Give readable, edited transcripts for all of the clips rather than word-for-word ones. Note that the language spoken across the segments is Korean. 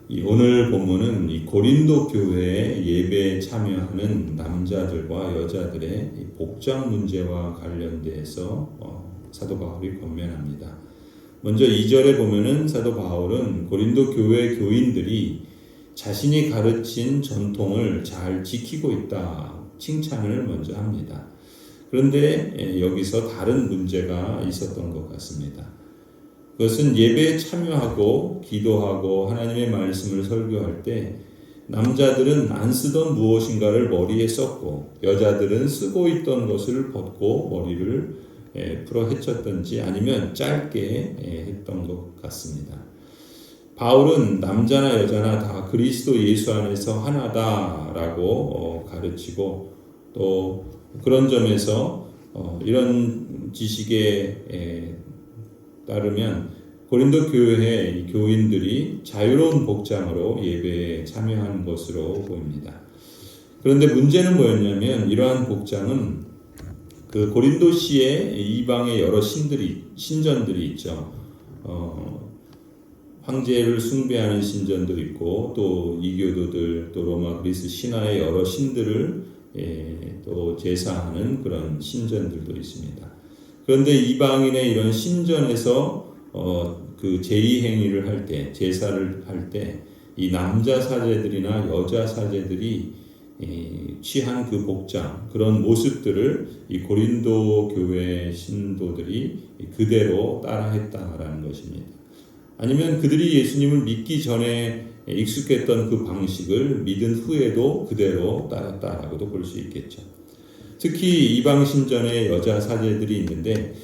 오늘 본문은 이 고린도 교회에 예배에 참여하는 남자들과 여자들의 복장 문제와 관련돼서 사도 바울이 권면합니다. 먼저 2절에 보면은 사도 바울은 고린도 교회 교인들이 자신이 가르친 전통을 잘 지키고 있다 칭찬을 먼저 합니다. 그런데 여기서 다른 문제가 있었던 것 같습니다. 그것은 예배에 참여하고 기도하고 하나님의 말씀을 설교할 때 남자들은 안 쓰던 무엇인가를 머리에 썼고 여자들은 쓰고 있던 것을 벗고 머리를 풀어 헤쳤던지 아니면 짧게 했던 것 같습니다. 바울은 남자나 여자나 다 그리스도 예수 안에서 하나다라고 가르치고 또 그런 점에서 이런 지식에 따르면 고린도 교회의 교인들이 자유로운 복장으로 예배에 참여한 것으로 보입니다. 그런데 문제는 뭐였냐면 이러한 복장은 그 고린도시에 이방의 여러 신전들이 있죠. 황제를 숭배하는 신전도 있고 또 이교도들 또 로마 그리스 신화의 여러 신들을 또 제사하는 그런 신전들도 있습니다. 그런데 이방인의 이런 신전에서 그 제의행위를 할 때, 제사를 할 때 이 남자 사제들이나 여자 사제들이 취한 그 복장, 그런 모습들을 이 고린도 교회 신도들이 그대로 따라했다라는 것입니다. 아니면 그들이 예수님을 믿기 전에 익숙했던 그 방식을 믿은 후에도 그대로 따랐다라고도 볼 수 있겠죠. 특히 이방신전의 여자 사제들이 있는데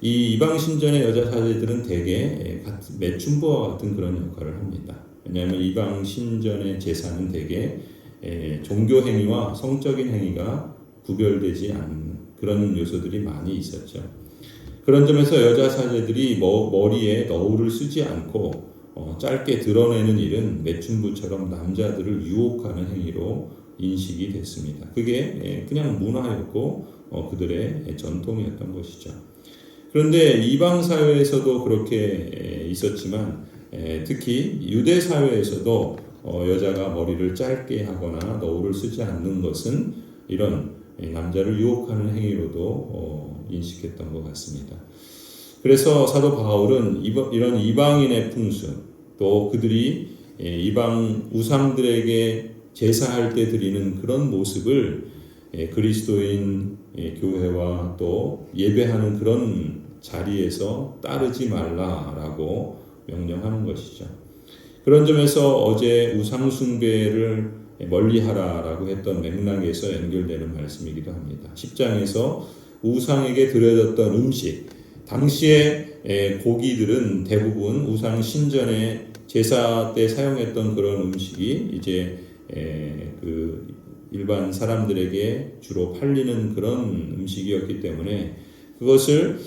이 이방신전의 여자 사제들은 대개 매춘부와 같은 그런 역할을 합니다. 왜냐하면 이방신전의 제사는 대개 종교 행위와 성적인 행위가 구별되지 않는 그런 요소들이 많이 있었죠. 그런 점에서 여자 사제들이 머리에 너울을 쓰지 않고 짧게 드러내는 일은 매춘부처럼 남자들을 유혹하는 행위로 인식이 됐습니다. 그게 그냥 문화였고 그들의 전통이었던 것이죠. 그런데 이방 사회에서도 그렇게 있었지만 특히 유대 사회에서도 여자가 머리를 짧게 하거나 너울을 쓰지 않는 것은 이런 남자를 유혹하는 행위로도 인식했던 것 같습니다. 그래서 사도 바울은 이런 이방인의 풍습 또 그들이 이방 우상들에게 제사할 때 드리는 그런 모습을 그리스도인 교회와 또 예배하는 그런 자리에서 따르지 말라라고 명령하는 것이죠. 그런 점에서 어제 우상숭배를 멀리하라라고 했던 맥락에서 연결되는 말씀이기도 합니다. 10장에서 우상에게 드려졌던 음식, 당시에 고기들은 대부분 우상 신전에 제사 때 사용했던 그런 음식이 이제 그 일반 사람들에게 주로 팔리는 그런 음식이었기 때문에 그것을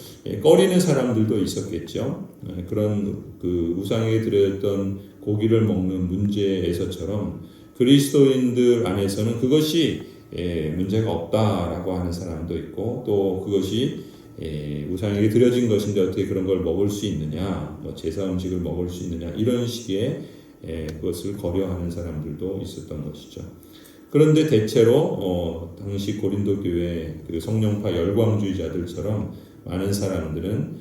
꺼리는 사람들도 있었겠죠. 그런 그 우상에게 드려졌던 고기를 먹는 문제에서처럼 그리스도인들 안에서는 그것이 문제가 없다라고 하는 사람도 있고 또 그것이 우상에게 드려진 것인데 어떻게 그런 걸 먹을 수 있느냐, 뭐 제사 음식을 먹을 수 있느냐 이런 식의 그것을 거려하는 사람들도 있었던 것이죠. 그런데 대체로 당시 고린도 교회 그 성령파 열광주의자들처럼 많은 사람들은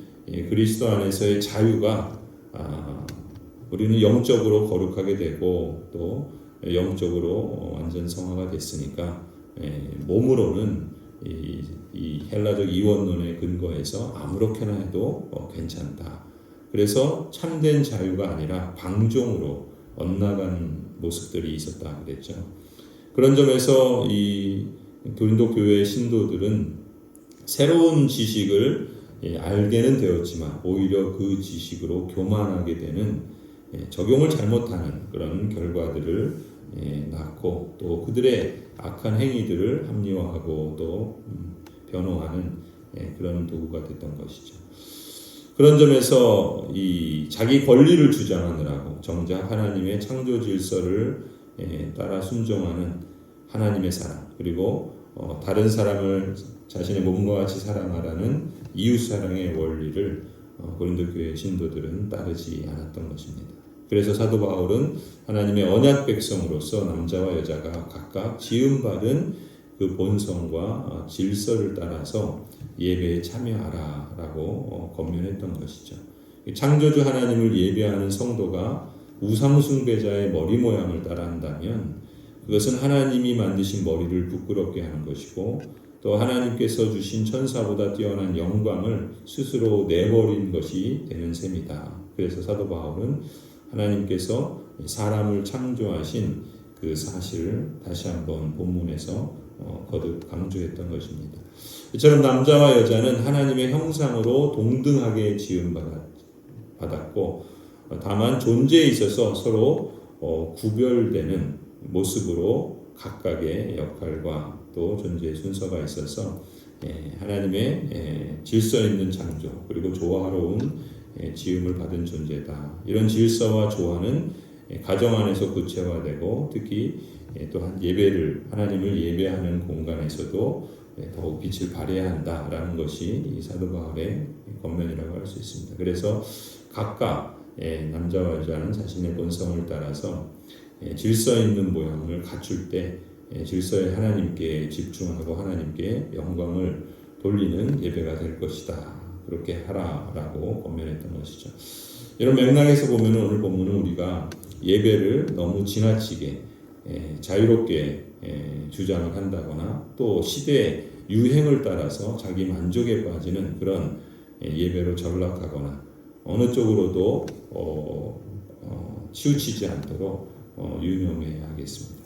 그리스도 안에서의 자유가 우리는 영적으로 거룩하게 되고 또 영적으로 완전 성화가 됐으니까 몸으로는 이 헬라적 이원론에 근거해서 아무렇게나 해도 괜찮다. 그래서 참된 자유가 아니라 방종으로 엇나간 모습들이 있었다 그랬죠. 그런 점에서 이 고린도 교회의 신도들은 새로운 지식을 알게는 되었지만 오히려 그 지식으로 교만하게 되는 적용을 잘못하는 그런 결과들을 낳고 또 그들의 악한 행위들을 합리화하고 또 변호하는 그런 도구가 됐던 것이죠. 그런 점에서 이 자기 권리를 주장하느라고 정작 하나님의 창조 질서를 따라 순종하는 하나님의 사랑 그리고 다른 사람을 자신의 몸과 같이 사랑하라는 이웃 사랑의 원리를 고린도 교회 신도들은 따르지 않았던 것입니다. 그래서 사도 바울은 하나님의 언약 백성으로서 남자와 여자가 각각 지음받은 그 본성과 질서를 따라서 예배에 참여하라라고 권면했던 것이죠. 창조주 하나님을 예배하는 성도가 우상 숭배자의 머리 모양을 따라한다면 그것은 하나님이 만드신 머리를 부끄럽게 하는 것이고 또 하나님께서 주신 천사보다 뛰어난 영광을 스스로 내버린 것이 되는 셈이다. 그래서 사도 바울은 하나님께서 사람을 창조하신 그 사실을 다시 한번 본문에서 거듭 강조했던 것입니다. 이처럼 남자와 여자는 하나님의 형상으로 동등하게 지음받았고 다만 존재에 있어서 서로 구별되는 모습으로 각각의 역할과 또 존재의 순서가 있어서 하나님의 질서 있는 창조 그리고 조화로운 지음을 받은 존재다. 이런 질서와 조화는 가정 안에서 구체화되고 특히 또한 예배를 하나님을 예배하는 공간에서도 더욱 빛을 발해야 한다라는 것이 이 사도 바울의 권면이라고 할 수 있습니다. 그래서 각각 남자와 여자는 자신의 본성을 따라서 질서 있는 모양을 갖출 때 질서의 하나님께 집중하고 하나님께 영광을 돌리는 예배가 될 것이다. 그렇게 하라라고 권면했던 것이죠. 이런 맥락에서 보면 오늘 본문은 우리가 예배를 너무 지나치게 자유롭게 주장을 한다거나 또 시대의 유행을 따라서 자기 만족에 빠지는 그런 예배로 전락하거나 어느 쪽으로도 치우치지 않도록 유념해야 하겠습니다.